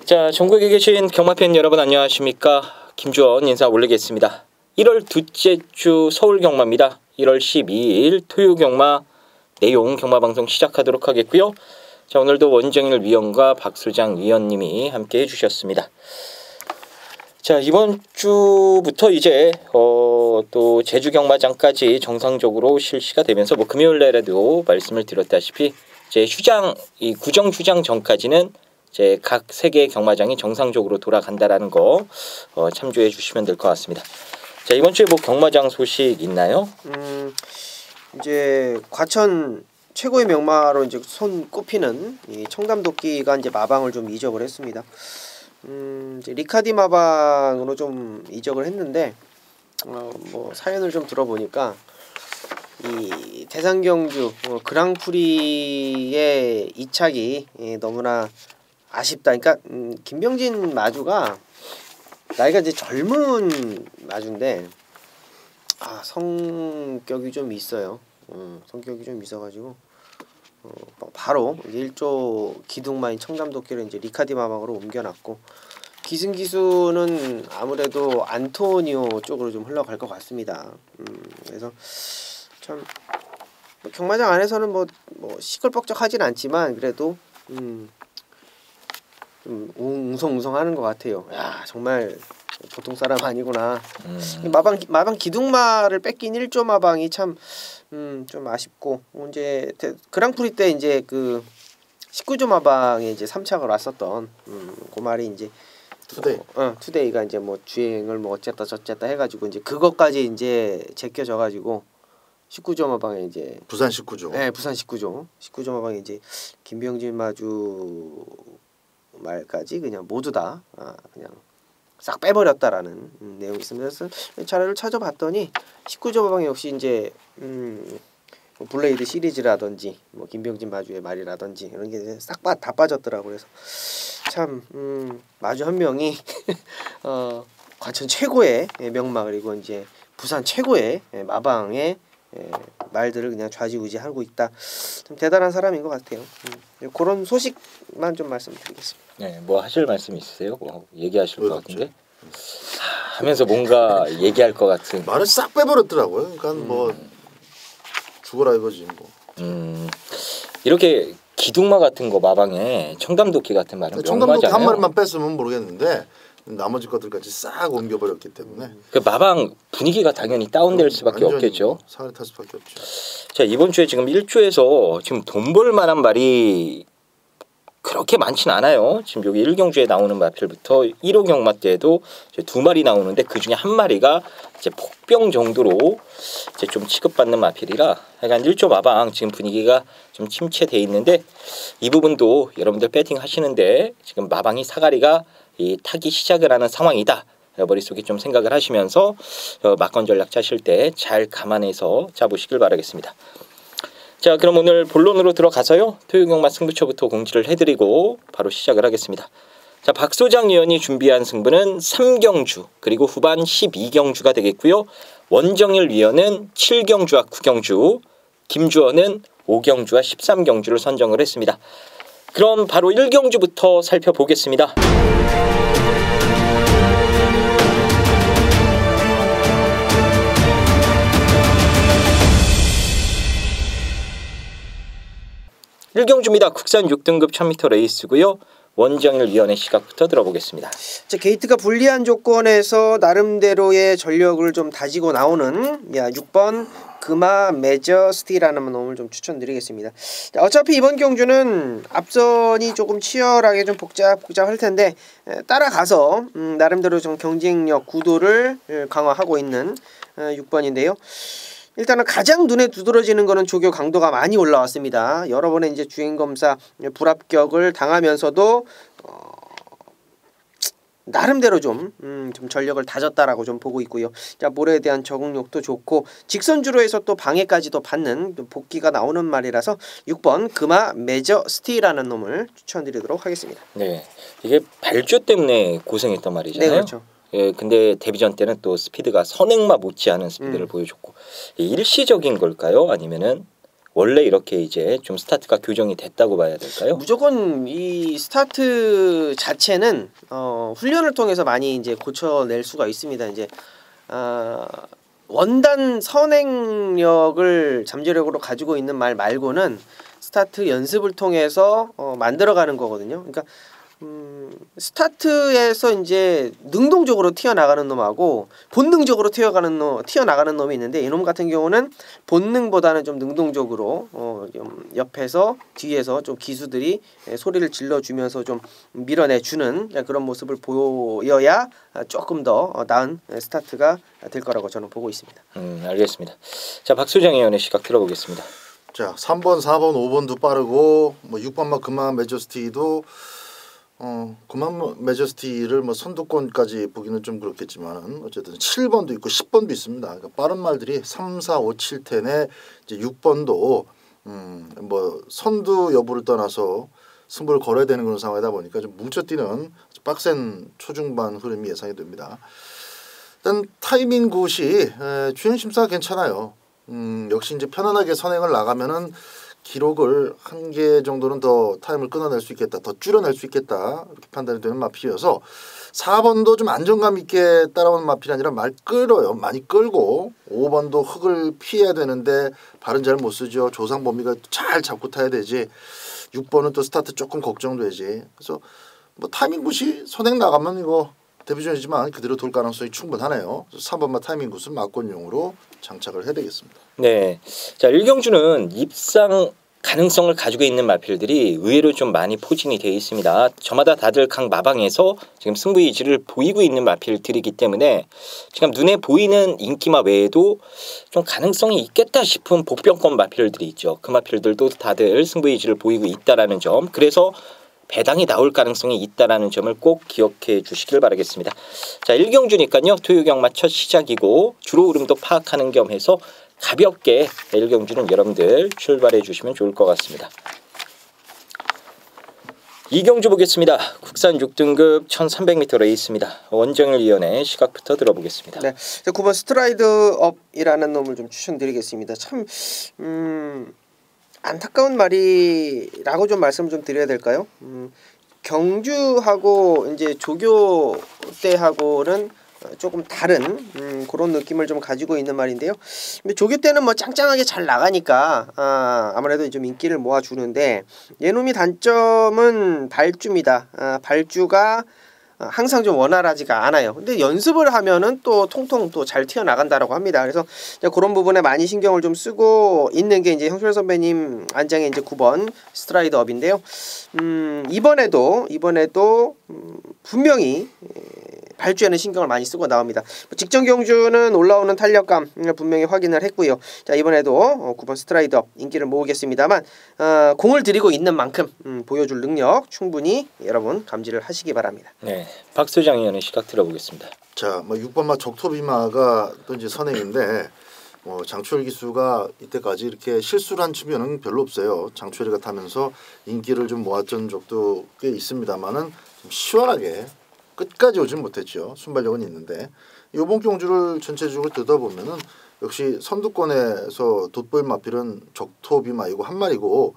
자, 전국에 계신 경마팬 여러분 안녕하십니까? 김주원 인사 올리겠습니다. 1월 둘째 주 서울 경마입니다. 1월 12일 토요 경마 내용 경마방송 시작하도록 하겠고요. 자, 오늘도 원정일 위원과 박수장 위원님이 함께 해주셨습니다. 자, 이번 주부터 이제 또 제주 경마장까지 정상적으로 실시가 되면서 금요일 날에도 말씀을 드렸다시피 이제 이 구정 휴장 전까지는 이제 각 세 개의 경마장이 정상적으로 돌아간다라는 거 참조해 주시면 될 것 같습니다. 자, 이번 주에 경마장 소식 있나요? 이제 과천 최고의 명마로 이제 손 꼽히는 이 청담도끼가 이제 마방을 좀 이적을 했습니다. 이제 리카디 마방으로 좀 이적을 했는데 사연을 좀 들어보니까 이 대상경주 그랑프리의 이착이 너무나 아쉽다. 그러니까 김병진 마주가 나이가 이제 젊은 마주인데 성격이 좀 있어요. 성격이 좀 있어가지고 바로 일조 기둥마인 청담도끼를 이제 리카디 마방으로 옮겨놨고 기승기수는 아무래도 안토니오 쪽으로 좀 흘러갈 것 같습니다. 그래서 참 경마장 안에서는 시끌벅적하진 않지만 그래도 좀 웅성웅성하는 것 같아요. 야, 정말 보통 사람 아니구나. 마방 기둥마를 뺏긴 1조 마방이 참 좀 아쉽고 이제 그랑프리 때 이제 그 19조 마방에 이제 3착을 왔었던 그 말이 이제 투데이가 이제 주행을 어쨌다 저쨌다 해가지고 이제 그것까지 이제 제껴져 가지고 19조 마방에 이제 부산 19조. 네, 부산 19조 마방에 이제 김병진 마주 말까지 그냥 모두 다 그냥 싹 빼버렸다라는 내용이 있습니다. 그래서 자료를 찾아봤더니 19조 마방 역시 이제 블레이드 시리즈라든지 김병진 마주의 말이라든지 이런 게 싹 다 빠졌더라고요. 그래서 참 마주 한 명이 과천 최고의 명마 그리고 이제 부산 최고의 마방의 말들을 그냥 좌지우지하고 있다. 좀 대단한 사람인 것 같아요. 그런 소식만 좀 말씀드리겠습니다. 네, 하실 말씀 있으세요? 얘기하실 것 같은데 하면서 뭔가 얘기할 것 같은 말을 싹 빼버렸더라고요. 그러니까 죽어라 이거지 이렇게 기둥마 같은 거 마방에 청담도끼 같은 말은 청담도끼 한 마리만 뺐으면 모르겠는데 나머지 것들까지 싹 옮겨버렸기 때문에 그 마방 분위기가 당연히 다운될 수밖에 없겠죠. 살에 탈 수밖에 없죠. 자, 이번 주에 지금 1조에서 지금 돈 벌 만한 말이 그렇게 많지는 않아요. 지금 여기 1경주에 나오는 마필부터 1호 경마 때에도 이제 2마리 나오는데 그 중에 한 마리가 이제 폭병 정도로 이제 좀 취급받는 마필이라 약간 1조 마방 지금 분위기가 좀 침체돼 있는데 이 부분도 여러분들 배팅 하시는데 지금 마방이 사가리가 타기 시작을 하는 상황이다. 머릿속에 좀 생각을 하시면서 막건 전략 짜실 때 잘 감안해서 짜보시길 바라겠습니다. 자, 그럼 오늘 본론으로 들어가서요. 토요경마 승부처부터 공지를 해드리고 바로 시작을 하겠습니다. 자, 박소장 위원이 준비한 승부는 3경주 그리고 후반 12경주가 되겠고요. 원정일 위원은 7경주와 9경주, 김주원은 5경주와 13경주를 선정을 했습니다. 그럼 바로 1경주부터 살펴보겠습니다. 일경주입니다. 국산 6등급 1000m 레이스고요. 원정일 위원의 시각부터 들어보겠습니다. 자, 게이트가 불리한 조건에서 나름대로의 전력을 좀 다지고 나오는 6번 금화 메저스티라는 놈을 좀 추천드리겠습니다. 자, 어차피 이번 경주는 앞선이 조금 치열하게 좀 복잡할 텐데 따라가서 나름대로 좀 경쟁력 구도를 강화하고 있는 6번인데요. 일단은 가장 눈에 두드러지는 거는 조교 강도가 많이 올라왔습니다. 여러 번의 이제 주행검사 불합격을 당하면서도 나름대로 좀 전력을 다졌다라고 좀 보고 있고요. 자, 볼에 대한 적응력도 좋고 직선주로에서 또 방해까지도 받는 복귀가 나오는 말이라서 6번 금화 메저스티라는 놈을 추천드리도록 하겠습니다. 네, 이게 발주 때문에 고생했단 말이잖아요. 네, 그렇죠. 예, 근데 데뷔전 때는 또 스피드가 선행마 못지않은 스피드를 보여줬고 일시적인 걸까요? 아니면은 원래 이렇게 이제 좀 스타트가 교정이 됐다고 봐야 될까요? 무조건 이 스타트 자체는 훈련을 통해서 많이 이제 고쳐낼 수가 있습니다. 이제 원단 선행력을 잠재력으로 가지고 있는 말 말고는 스타트 연습을 통해서 만들어가는 거거든요. 그러니까 스타트에서 이제 능동적으로 튀어나가는 놈하고 본능적으로 튀어나가는 놈이 있는데 이놈 같은 경우는 본능보다는 좀 능동적으로 좀 옆에서 뒤에서 좀 기수들이 소리를 질러주면서 좀 밀어내주는 그런 모습을 보여야 조금 더 나은 스타트가 될 거라고 저는 보고 있습니다. 알겠습니다. 자, 박수정 의원의 시각 들어보겠습니다. 자, 3번, 4번, 5번도 빠르고 뭐 6번만 그만 메저스티도 그만 메저스티를 뭐 선두권까지 보기는 좀 그렇겠지만 어쨌든 7번도 있고 10번도 있습니다. 그러니까 빠른 말들이 3, 4, 5, 7, 10에 이제 6번도 뭐 선두 여부를 떠나서 승부를 걸어야 되는 그런 상황이다 보니까 좀 뭉쳐뛰는 빡센 초중반 흐름이 예상이 됩니다. 일단 타이밍 굿이 주행 심사가 괜찮아요. 역시 이제 편안하게 선행을 나가면은 기록을 한 개 정도는 더 타임을 끊어낼 수 있겠다, 더 줄여낼 수 있겠다 이렇게 판단이 되는 마필이어서 4번도 좀 안정감 있게 따라오는 마필이 아니라 말 끌어요. 많이 끌고 5번도 흙을 피해야 되는데 발은 잘 못 쓰죠. 조상 범위가 잘 잡고 타야 되지. 6번은 또 스타트 조금 걱정되지. 그래서 뭐 타이밍 굿이 선행 나가면 이거 데뷔전이지만 그대로 돌 가능성이 충분하네요. 3번만 타이밍 굿은 막권용으로 장착을 해야 되겠습니다. 네, 자, 일경주는 입상 가능성을 가지고 있는 마필들이 의외로 좀 많이 포진이 되어 있습니다. 저마다 다들 각 마방에서 지금 승부 의지를 보이고 있는 마필들이기 때문에 지금 눈에 보이는 인기마 외에도 좀 가능성이 있겠다 싶은 복병권 마필들이 있죠. 그 마필들도 다들 승부 의지를 보이고 있다라는 점, 그래서 배당이 나올 가능성이 있다라는 점을 꼭 기억해 주시길 바라겠습니다. 자, 일경주니까요. 토요경마 첫 시작이고 주로 흐름도 파악하는 겸 해서 가볍게 일경주는 여러분들 출발해 주시면 좋을 것 같습니다. 이경주 보겠습니다. 국산 6등급 1300m 레이스입니다. 원정일 위원의 시각부터 들어보겠습니다. 네, 9번 스트라이드업이라는 놈을 좀 추천드리겠습니다. 참 안타까운 말이라고 좀 말씀 좀 드려야 될까요? 경주하고 이제 조교 때하고는 조금 다른 그런 느낌을 좀 가지고 있는 말인데요. 근데 조교 때는 뭐 짱짱하게 잘 나가니까 아무래도 좀 인기를 모아주는데 얘놈이 단점은 발주입니다. 발주가 항상 좀 원활하지가 않아요. 근데 연습을 하면은 또 통통 또 잘 튀어나간다라고 합니다. 그래서 그런 부분에 많이 신경을 좀 쓰고 있는 게 이제 형철 선배님 안장의 이제 9번 스트라이드업인데요. 이번에도 분명히 발주에는 신경을 많이 쓰고 나옵니다. 직전 경주는 올라오는 탄력감 분명히 확인을 했고요. 자, 이번에도 9번 스트라이드업 인기를 모으겠습니다만 공을 들이고 있는 만큼 보여줄 능력 충분히 여러분 감지를 하시기 바랍니다. 네, 박소장 의원의 시각 들어보겠습니다. 자, 뭐 6번마 적토비마가 또 이제 선행인데 장추열 기수가 이때까지 이렇게 실수를 한 측면은 별로 없어요. 장추열이가 타면서 인기를 좀 모았던 적도 꽤 있습니다만은 좀 시원하게 끝까지 오진 못했죠. 순발력은 있는데 이번 경주를 전체적으로 들여다보면은 역시 선두권에서 돋보일 마필은 적토비마이고 한 마리고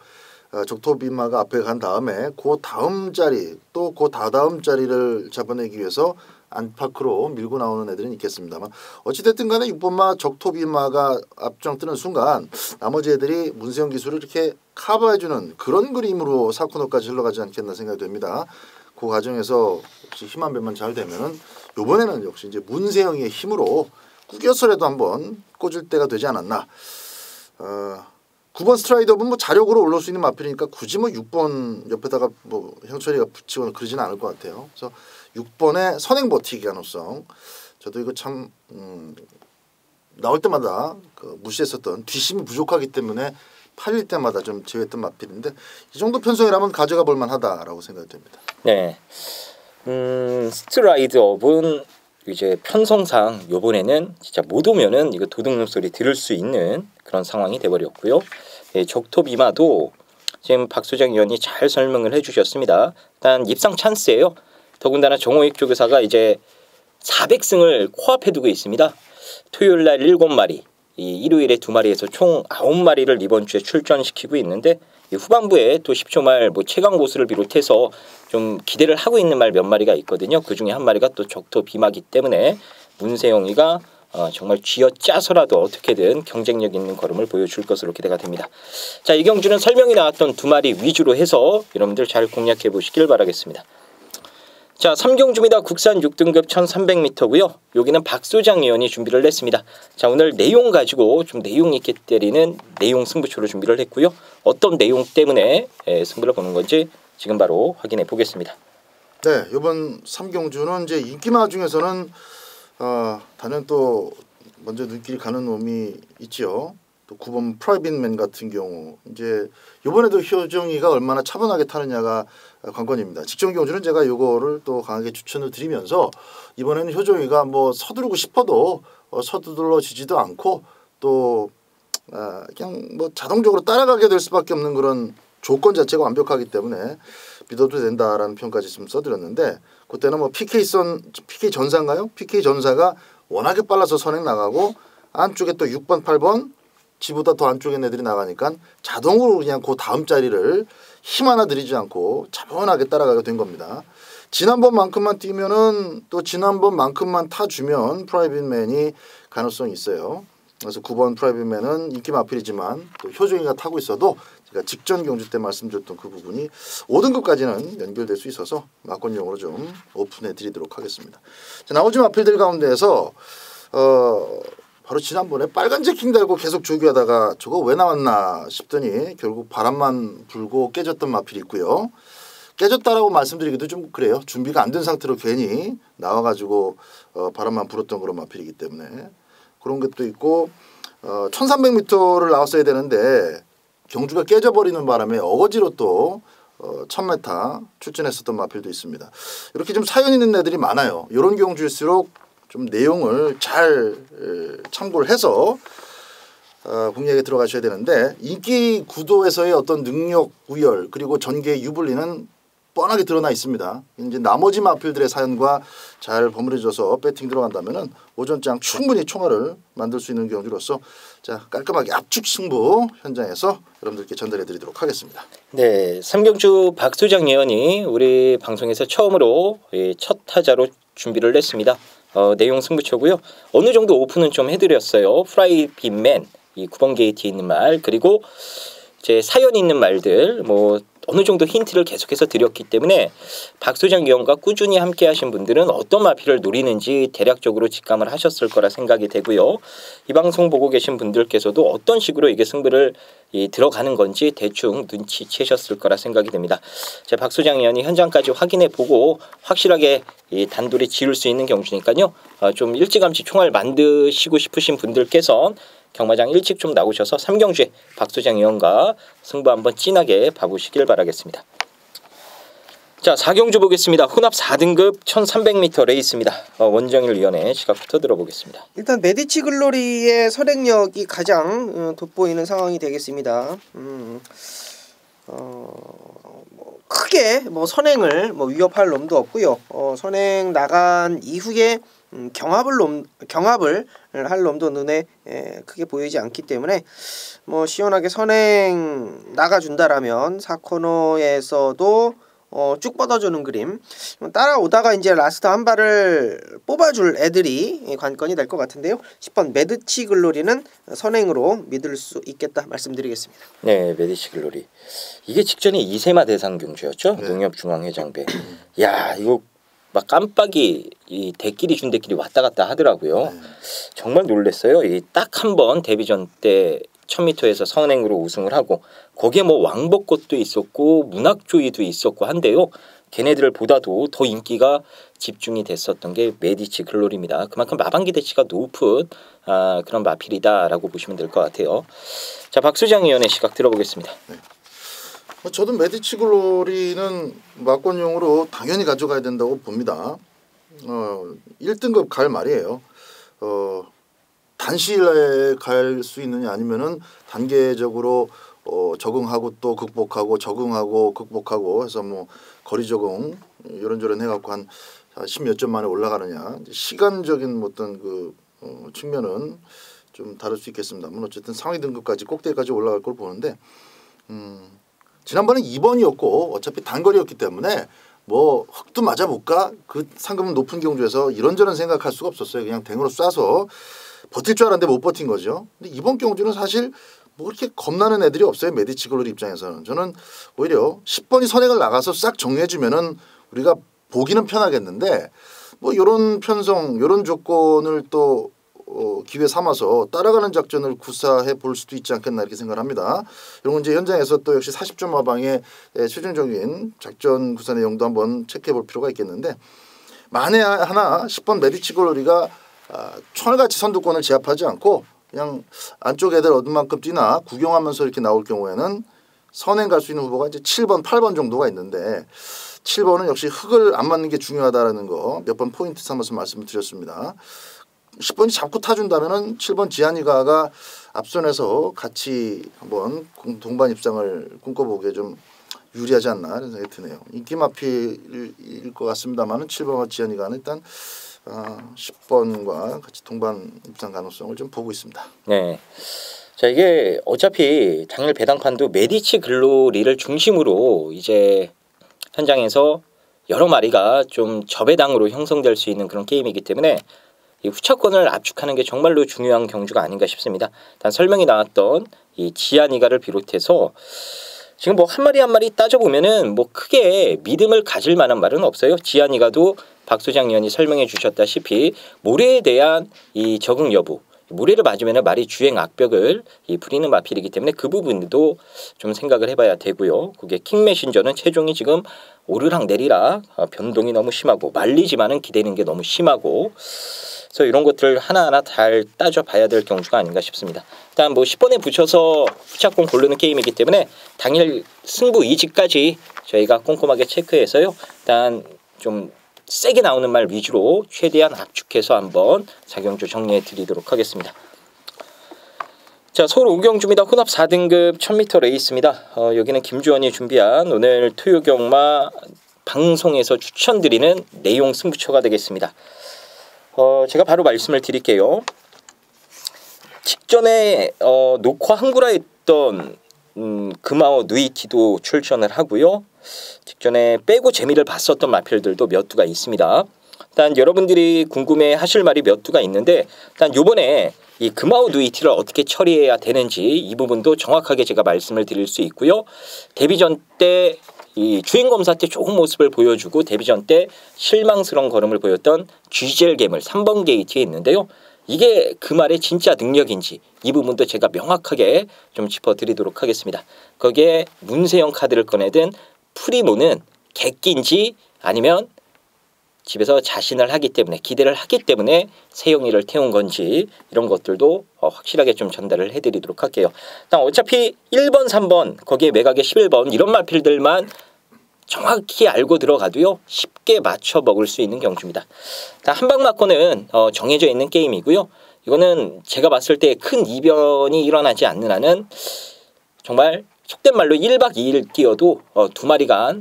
적토비마가 앞에 간 다음에 그 다음 자리 또 그 다다음 자리를 잡아내기 위해서 안팎으로 밀고 나오는 애들은 있겠습니다만 어찌됐든 간에 6번마 적토비마가 앞장 뜨는 순간 나머지 애들이 문세영 기수를 이렇게 커버해주는 그런 그림으로 4코너까지 흘러가지 않겠나 생각이 됩니다. 그 과정에서 역시 힘 한 배만 잘 되면은 이번에는 역시 이제 문세영의 힘으로 꾸겨서라도 한번 꽂을 때가 되지 않았나. 9번 스트라이더는 뭐 자력으로 올라올 수 있는 마필이니까 굳이 뭐 6번 옆에다가 뭐 형철이가 붙이거나 그러지는 않을 것 같아요. 그래서 6번의 선행 버티기 가능성. 저도 이거 참 나올 때마다 무시했었던 뒷심이 부족하기 때문에 팔릴 때마다 좀 제외했던 마필인데 이 정도 편성이라면 가져가 볼 만하다라고 생각이 됩니다. 네, 스트라이드업은 이제 편성상 요번에는 진짜 못 오면은 이거 도둑놈 소리 들을 수 있는 그런 상황이 돼버렸고요. 예, 적토비마도 지금 박소장 의원이 잘 설명을 해주셨습니다. 일단 입상 찬스예요. 더군다나 정호익 조교사가 이제 400승을 코앞에 두고 있습니다. 토요일날 7마리, 이 일요일에 2마리에서 총 9마리를 이번 주에 출전시키고 있는데 이 후반부에 또 10초 말 뭐 최강 보스를 비롯해서 좀 기대를 하고 있는 말 몇 마리가 있거든요. 그 중에 한 마리가 또 적토 비마기 때문에 문세영이가 정말 쥐어짜서라도 어떻게든 경쟁력 있는 걸음을 보여줄 것으로 기대가 됩니다. 자, 이 경주는 설명이 나왔던 2마리 위주로 해서 여러분들 잘 공략해 보시길 바라겠습니다. 자, 3경주입니다. 국산 6등급 1300m고요. 여기는 박소장 의원이 준비를 했습니다. 자, 오늘 내용 가지고 좀 내용 있게 때리는 내용 승부처로 준비를 했고요. 어떤 내용 때문에 승부를 보는 건지 지금 바로 확인해 보겠습니다. 네, 이번 3경주는 이제 인기마 중에서는 단연 또 먼저 눈길이 가는 놈이 있지요. 또 9번 프라이빗맨 같은 경우 이제 이번에도 효정이가 얼마나 차분하게 타느냐가 관건입니다. 직전 경주는 제가 이거를 또 강하게 추천을 드리면서 이번에는 효정이가 뭐 서두르고 싶어도 서두러지지도 않고 또 그냥 뭐 자동적으로 따라가게 될 수밖에 없는 그런 조건 자체가 완벽하기 때문에 믿어도 된다라는 평까지 좀 써드렸는데 그때는 뭐 PK 전사인가요? PK 전사가 워낙에 빨라서 선행 나가고 안쪽에 또 6번, 8번 지보다 더 안쪽에 애들이 나가니까 자동으로 그냥 그 다음 자리를 힘 하나 들이지 않고 차분하게 따라가게 된 겁니다. 지난번만큼만 뛰면은 또 지난번만큼만 타주면 프라이빗맨이 가능성이 있어요. 그래서 9번 프라이빗맨은 인기 마필이지만 또 효정이가 타고 있어도 제가 직전 경주 때 말씀드렸던 그 부분이 5등급까지는 연결될 수 있어서 막권용으로 좀 오픈해 드리도록 하겠습니다. 자, 나머지 마필들 가운데에서 바로 지난번에 빨간 제킹 달고 계속 조교하다가 저거 왜 나왔나 싶더니 결국 바람만 불고 깨졌던 마필이 있고요. 깨졌다라고 말씀드리기도 좀 그래요. 준비가 안 된 상태로 괜히 나와가지고 바람만 불었던 그런 마필이기 때문에 그런 것도 있고 1300m를 나왔어야 되는데 경주가 깨져버리는 바람에 어거지로 또 1000m 출전했었던 마필도 있습니다. 이렇게 좀 사연 있는 애들이 많아요. 이런 경주일수록 좀 내용을 잘 참고를 해서 공략에 들어가셔야 되는데 인기 구도에서의 어떤 능력 우열 그리고 전개 유불리는 뻔하게 드러나 있습니다. 이제 나머지 마필들의 사연과 잘 버무려져서 배팅 들어간다면은 오전장 충분히 총알을 만들 수 있는 경주로서 자 깔끔하게 압축 승부 현장에서 여러분들께 전달해드리도록 하겠습니다. 네, 3경주 박소장 예언이 우리 방송에서 처음으로 첫 타자로 준비를 했습니다. 내용 승부처고요. 어느 정도 오픈은 좀 해드렸어요. 프라이빗맨, 이 9번 게이트에 있는 말 그리고 제 사연 있는 말들 뭐 어느 정도 힌트를 계속해서 드렸기 때문에 박소장 위원과 꾸준히 함께하신 분들은 어떤 마필을 노리는지 대략적으로 직감을 하셨을 거라 생각이 되고요. 이 방송 보고 계신 분들께서도 어떤 식으로 이게 승부를 들어가는 건지 대충 눈치채셨을 거라 생각이 됩니다. 제 박소장 위원이 현장까지 확인해 보고 확실하게 단돌이 지을 수 있는 경주니까요. 좀 일찌감치 총알 만드시고 싶으신 분들께서 경마장 일찍 좀 나오셔서 3경주에 박소장 의원과 승부 한번 진하게 봐보시길 바라겠습니다. 자, 4경주 보겠습니다. 혼합 4등급 1300m 레이스입니다. 원정일 위원의 시각부터 들어보겠습니다. 일단 메디치 글로리의 선행력이 가장 돋보이는 상황이 되겠습니다. 크게 선행을 위협할 놈도 없고요. 선행 나간 이후에 경합을 할 놈도 눈에 크게 보이지 않기 때문에 시원하게 선행 나가준다라면 4코너에서도 쭉 뻗어주는 그림 따라오다가 이제 라스트 한 발을 뽑아줄 애들이 관건이 될 것 같은데요. 10번 메디치 글로리는 선행으로 믿을 수 있겠다 말씀드리겠습니다. 네, 메디치 글로리 이게 직전에 이세마 대상 경주였죠. 네. 농협중앙회장배. 야, 이거 막 깜빡이 이 대끼리 준 대끼리 왔다 갔다 하더라고요. 정말 놀랐어요. 딱 한 번 데뷔전 때 1000m에서 선행으로 우승을 하고 거기에 왕벚꽃도 있었고 문학조이도 있었고 한데요. 걔네들을 보다도 더 인기가 집중이 됐었던 게 메디치 글로리입니다. 그만큼 마방 기대치가 높은 그런 마필이다라고 보시면 될 것 같아요. 자, 박수장 의원의 시각 들어보겠습니다. 네. 저도 메디치 글로리는 막권용으로 당연히 가져가야 된다고 봅니다. 1등급 갈 말이에요. 단시일에 갈 수 있느냐 아니면은 단계적으로 적응하고 또 극복하고 적응하고 극복하고 해서 거리 적응 이런저런 해갖고 한 10몇 점 만에 올라가느냐 시간적인 어떤 그 측면은 좀 다를 수 있겠습니다만 어쨌든 상위 등급까지 꼭대기까지 올라갈 걸 보는데 지난번에 2번이었고 어차피 단거리였기 때문에 뭐 흙도 맞아볼까 그 상금 높은 경주에서 이런저런 생각할 수가 없었어요. 그냥 댕으로 쏴서 버틸 줄 알았는데 못 버틴 거죠. 근데 이번 경주는 사실 뭐 그렇게 겁나는 애들이 없어요. 메디치 글로리 입장에서는. 저는 오히려 10번이 선행을 나가서 싹 정리해주면은 우리가 보기는 편하겠는데 뭐 이런 편성, 이런 조건을 또 기회 삼아서 따라가는 작전을 구사해 볼 수도 있지 않겠나 이렇게 생각을 합니다. 이런 건 이제 현장에서 또 역시 40점 마방의 최종적인 작전 구사 내용도 한번 체크해 볼 필요가 있겠는데 만에 하나 10번 메디치 글로리가 총알같이 선두권을 제압하지 않고 그냥 안쪽 애들 얻은 만큼 뛰나 구경하면서 이렇게 나올 경우에는 선행 갈 수 있는 후보가 이제 7번, 8번 정도가 있는데 7번은 역시 흙을 안 맞는 게 중요하다라는 거 몇 번 포인트 삼아서 말씀을 드렸습니다. 10번이 잡고 타준다면은 7번 지한이가가 앞선에서 같이 한번 동반 입상을 꿈꿔보기에 좀 유리하지 않나 이런 생각이 드네요. 인기 마필일 것 같습니다만은 7번과 지한이가는 일단 10번과 같이 동반 입상 가능성을 좀 보고 있습니다. 네. 자 이게 어차피 당일 배당판도 메디치 글로리를 중심으로 이제 현장에서 여러 마리가 좀 저배당으로 형성될 수 있는 그런 게임이기 때문에 이 후차권을 압축하는 게 정말로 중요한 경주가 아닌가 싶습니다. 단 설명이 나왔던 이 지안이가를 비롯해서 지금 뭐 한 마리 한 마리 따져보면은 뭐 크게 믿음을 가질 만한 말은 없어요. 지안이가도 박 소장 위원이 설명해 주셨다시피 모래에 대한 이 적응 여부, 모래를 맞으면 말이 주행 악벽을 부리는 마필이기 때문에 그 부분도 좀 생각을 해봐야 되고요. 그게 킹메신저는 체중이 지금 오르락 내리락 변동이 너무 심하고 말리지만은 기대는 게 너무 심하고 그래서 이런 것들을 하나하나 잘 따져봐야 될 경주가 아닌가 싶습니다. 일단 뭐 10번에 붙여서 후차권 고르는 게임이기 때문에 당일 승부 이지까지 저희가 꼼꼼하게 체크해서요. 일단 좀 세게 나오는 말 위주로 최대한 압축해서 한번 4경주 정리해 드리도록 하겠습니다. 자, 서울 5경주입니다. 혼합 4등급 1000m 레이스입니다. 여기는 김주원이 준비한 오늘 토요경마 방송에서 추천드리는 내용 승부처가 되겠습니다. 제가 바로 말씀을 드릴게요. 직전에 녹화 한구라 했던 금아워 누이티도 출전을 하고요. 직전에 빼고 재미를 봤었던 마필들도 몇 두가 있습니다. 일단 여러분들이 궁금해하실 말이 몇 두가 있는데 일단 요번에 이 금아워 누이티를 어떻게 처리해야 되는지 이 부분도 정확하게 제가 말씀을 드릴 수 있고요. 데뷔전 때 이 주행검사 때 좋은 모습을 보여주고 데뷔전 때 실망스러운 걸음을 보였던 쥐젤 괴물 3번 게이트에 있는데요. 이게 그 말의 진짜 능력인지 이 부분도 제가 명확하게 좀 짚어드리도록 하겠습니다. 거기에 문세영 카드를 꺼내든 프리모는 객기인지 아니면 집에서 자신을 하기 때문에 기대를 하기 때문에 세영이를 태운 건지 이런 것들도 확실하게 좀 전달을 해드리도록 할게요. 일단 어차피 1번, 3번 거기에 매각의 11번 이런 마필들만 정확히 알고 들어가도요 쉽게 맞춰 먹을 수 있는 경주입니다. 한방맞고는 정해져 있는 게임이고요. 이거는 제가 봤을 때 큰 이변이 일어나지 않는 한은 정말 속된 말로 1박 2일 뛰어도 두 마리가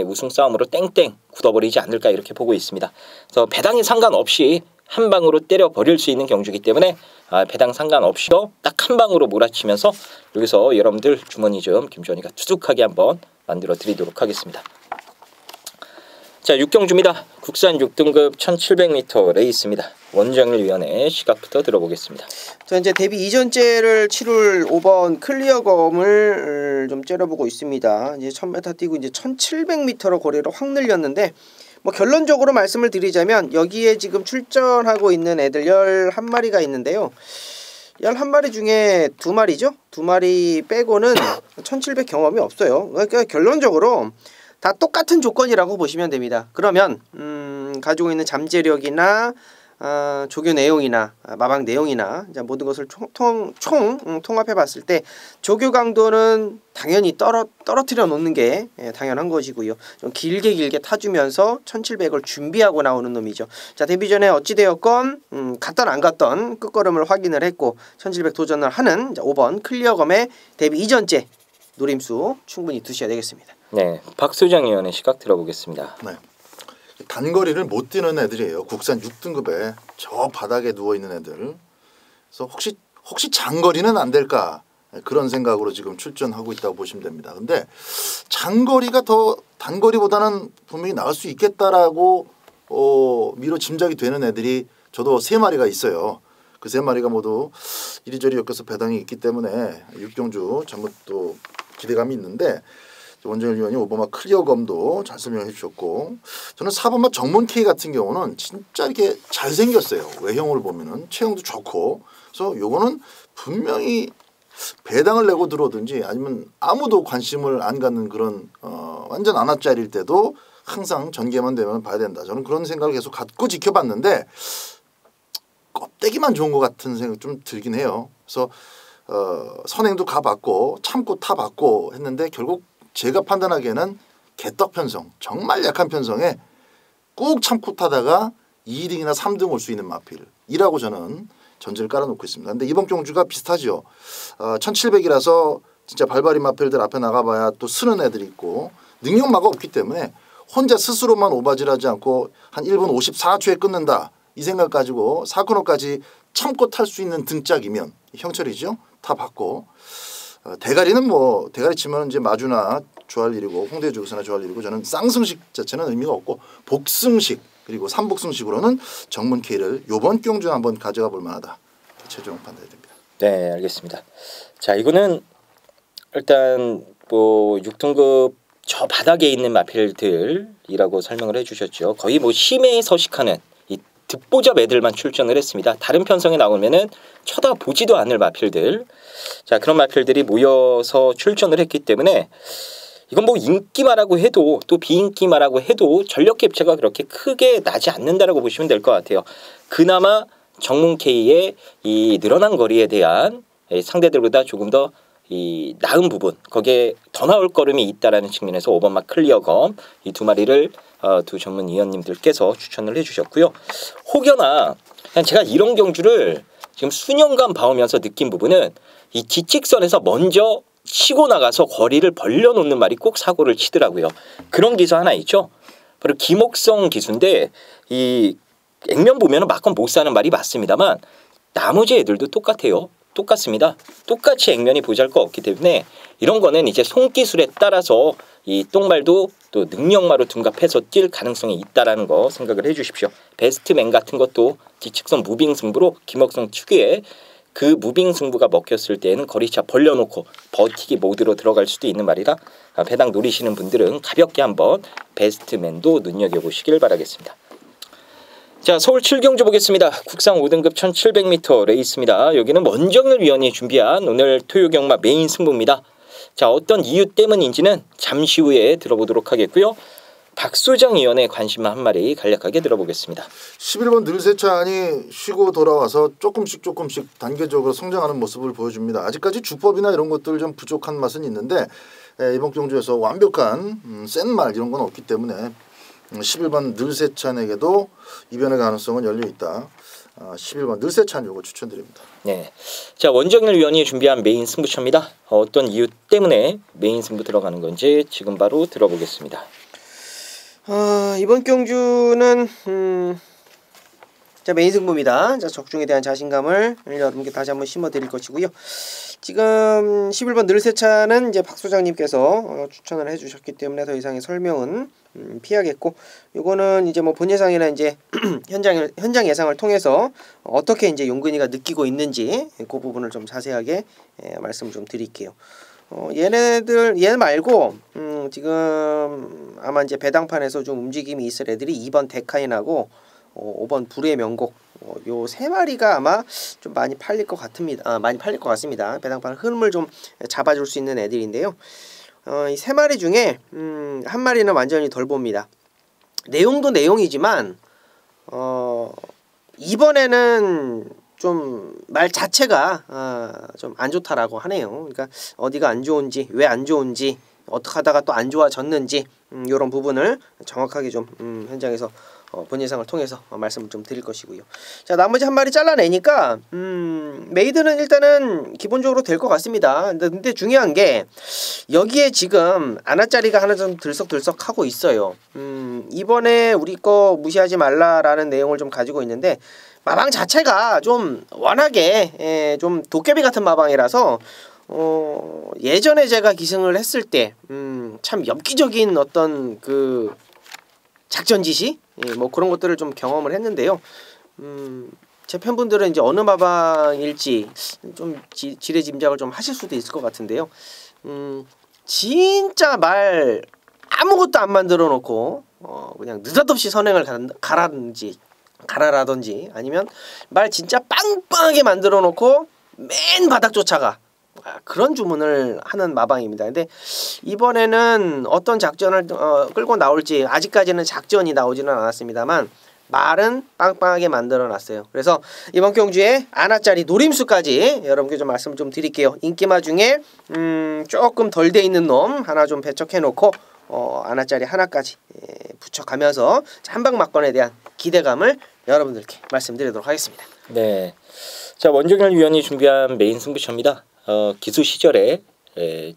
우승 싸움으로 땡땡 굳어버리지 않을까 이렇게 보고 있습니다. 그래서 배당에 상관없이 한 방으로 때려 버릴 수 있는 경주이기 때문에 배당 상관없이 딱 한 방으로 몰아치면서 여기서 여러분들 주머니 좀 김주원이가 투둑하게 한번 만들어 드리도록 하겠습니다. 자, 6경주입니다. 국산 6등급 1700m 레이스입니다. 원정일 위원의 시각부터 들어보겠습니다. 자, 이제 데뷔 이전째를 치룰 5번 클리어검을 좀 째려보고 있습니다. 이제 1000m 뛰고 이제 1700m로 거리를 확 늘렸는데 뭐 결론적으로 말씀을 드리자면 여기에 지금 출전하고 있는 애들 11마리가 있는데요. 11마리 중에 2마리죠. 2마리 빼고는 1700 경험이 없어요. 그러니까 결론적으로 다 똑같은 조건이라고 보시면 됩니다. 그러면 가지고 있는 잠재력이나 조교 내용이나 마방 내용이나 모든 것을 통합해 봤을 때 조교 강도는 당연히 떨어뜨려 놓는 게 당연한 것이고요. 좀 길게 타주면서 1700을 준비하고 나오는 놈이죠. 자, 데뷔 전에 어찌되었건 갔던 안 갔던 끝걸음을 확인을 했고 1700 도전을 하는 5번 클리어검의 데뷔 이전째 노림수 충분히 두셔야 되겠습니다. 네, 박소장 위원의 시각 들어보겠습니다. 네. 단거리를 못 뛰는 애들이에요. 국산 6등급에 저 바닥에 누워있는 애들. 그래서 혹시 혹시 장거리는 안 될까 그런 생각으로 지금 출전하고 있다고 보시면 됩니다. 근데 장거리가 더 단거리보다는 분명히 나을 수 있겠다라고 미로 짐작이 되는 애들이 저도 3마리가 있어요. 그 3마리가 모두 이리저리 엮여서 배당이 있기 때문에 육경주 전부 또 기대감이 있는데 원정일 위원이 5번마 클리어검도 잘 설명해 주셨고 저는 4번마 정문 K 같은 경우는 진짜 이렇게 잘생겼어요. 외형을 보면은 체형도 좋고 그래서 요거는 분명히 배당을 내고 들어오든지 아니면 아무도 관심을 안 갖는 그런 완전 안압짜리일 때도 항상 전개만 되면 봐야 된다. 저는 그런 생각을 계속 갖고 지켜봤는데 껍데기만 좋은 것 같은 생각 좀 들긴 해요. 그래서 선행도 가봤고 참고 타봤고 했는데 결국 제가 판단하기에는 개떡 편성 정말 약한 편성에 꾹 참고 타다가 2등이나 3등 올 수 있는 마필이라고 저는 전제를 깔아놓고 있습니다. 근데 이번 경주가 비슷하죠. 1700이라서 진짜 발발이 마필들 앞에 나가봐야 또 쓰는 애들이 있고 능력마가 없기 때문에 혼자 스스로만 오바질하지 않고 한 1분 54초에 끊는다. 이 생각 가지고 4코너까지 참고 탈 수 있는 등짝이면 형철이죠. 타 받고 대가리는 뭐 대가리 치면 이제 마주나 좋아할 일이고 홍대 주구서나 좋아할 일이고 저는 쌍승식 자체는 의미가 없고 복승식 그리고 삼복승식으로는 정문 K를 요번 경주에 한번 가져가 볼 만하다. 최종 판단이 됩니다. 네, 알겠습니다. 자, 이거는 일단 뭐 6등급 저 바닥에 있는 마필들이라고 설명을 해주셨죠. 거의 뭐 심해에 서식하는 이 듣보잡 애들만 출전을 했습니다. 다른 편성에 나오면은 쳐다보지도 않을 마필들. 자, 그런 마필들이 모여서 출전을 했기 때문에 이건 뭐 인기마라고 해도 또 비인기마라고 해도 전력 격차가 그렇게 크게 나지 않는다라고 보시면 될 것 같아요. 그나마 정문 K의 이 늘어난 거리에 대한 상대들보다 조금 더 이 나은 부분 거기에 더 나올 걸음이 있다라는 측면에서 5번마 클리어검 이 2마리를 두 전문 위원님들께서 추천을 해주셨고요. 혹여나 그냥 제가 이런 경주를 지금 수년간 봐오면서 느낀 부분은 이 지직선에서 먼저 치고 나가서 거리를 벌려놓는 말이 꼭 사고를 치더라고요. 그런 기수 하나 있죠. 바로 김옥성 기수인데 이 액면 보면은 막건 못 사는 말이 맞습니다만 나머지 애들도 똑같아요. 똑같습니다. 똑같이 액면이 보잘것없기 때문에 이런 거는 이제 손기술에 따라서 이 똥말도 또 능력마로 둔갑해서 뛸 가능성이 있다라는 거 생각을 해주십시오. 베스트맨 같은 것도 지측선 무빙 승부로 김옥성 특유의 그 무빙 승부가 먹혔을 때에는 거리차 벌려놓고 버티기 모드로 들어갈 수도 있는 말이라 배당 노리시는 분들은 가볍게 한번 베스트맨도 눈여겨보시길 바라겠습니다. 자, 서울 7경주 보겠습니다. 국상 5등급 1700m 레이스입니다. 여기는 원정일 위원이 준비한 오늘 토요 경마 메인 승부입니다. 자, 어떤 이유 때문인지는 잠시 후에 들어보도록 하겠고요. 박소정 위원의 관심 한 마리 간략하게 들어보겠습니다. 11번 늘세찬이 쉬고 돌아와서 조금씩 단계적으로 성장하는 모습을 보여줍니다. 아직까지 주법이나 이런 것들 좀 부족한 맛은 있는데 이번 경주에서 완벽한 센 말 이런 건 없기 때문에 11번 늘세찬에게도 이변의 가능성은 열려있다. 11번 늘세찬 요거 추천드립니다. 네, 자 원정일 위원이 준비한 메인 승부처입니다. 어떤 이유 때문에 메인 승부 들어가는 건지 지금 바로 들어보겠습니다. 이번 경주는 자 메인 승부입니다. 자 적중에 대한 자신감을 여러분께 다시 한번 심어드릴 것이고요. 지금 11번 늘세차는 이제 박 소장님께서 추천을 해주셨기 때문에 더 이상의 설명은 피하겠고, 요거는 이제 뭐 본 예상이나 이제 현장 예상을 통해서 어떻게 이제 용근이가 느끼고 있는지 그 부분을 좀 자세하게 말씀 좀 드릴게요. 얘 말고 지금 아마 이제 배당판에서 좀 움직임이 있을 애들이 2번 데카인하고 5번 불의 명곡 요 세 마리가 아마 좀 많이 팔릴 것 같습니다. 많이 팔릴 것 같습니다. 배당판 흐름을 좀 잡아줄 수 있는 애들인데요. 이 세 마리 중에 한 마리는 완전히 덜 봅니다. 내용도 내용이지만 이번에는 좀 말 자체가 좀 안 좋다라고 하네요. 그러니까 어디가 안 좋은지, 왜 안 좋은지, 어떻게 하다가 또 안 좋아졌는지 이런 부분을 정확하게 좀 현장에서 본 예상을 통해서 말씀을 좀 드릴 것이고요. 자, 나머지 한 마리 잘라내니까 메이드는 일단은 기본적으로 될 것 같습니다. 근데 중요한 게 여기에 지금 아나짜리가 하나 좀 들썩들썩 하고 있어요. 이번에 우리 거 무시하지 말라라는 내용을 좀 가지고 있는데 마방 자체가 좀 워낙에 좀 도깨비 같은 마방이라서 예전에 제가 기승을 했을 때 참 엽기적인 어떤 그 작전 지시 뭐 그런 것들을 좀 경험을 했는데요. 제 팬분들은 이제 어느 마방일지 좀 지레 짐작을 좀 하실 수도 있을 것 같은데요. 진짜 말 아무것도 안 만들어 놓고 그냥 느닷없이 선행을 가라라든지 아니면 말 진짜 빵빵하게 만들어 놓고 맨 바닥 쫓아가 그런 주문을 하는 마방입니다. 근데 이번에는 어떤 작전을 끌고 나올지 아직까지는 작전이 나오지는 않았습니다만 말은 빵빵하게 만들어 놨어요. 그래서 이번 경주에 아나짜리 노림수까지 여러분께 좀 말씀을 좀 드릴게요. 인기마 중에 조금 덜 돼 있는 놈 하나 좀 배척해 놓고 아나짜리 하나까지 붙여가면서 한방막건에 대한 기대감을 여러분들께 말씀드리도록 하겠습니다. 네, 자 원종열 위원이 준비한 메인 승부처입니다. 기수 시절에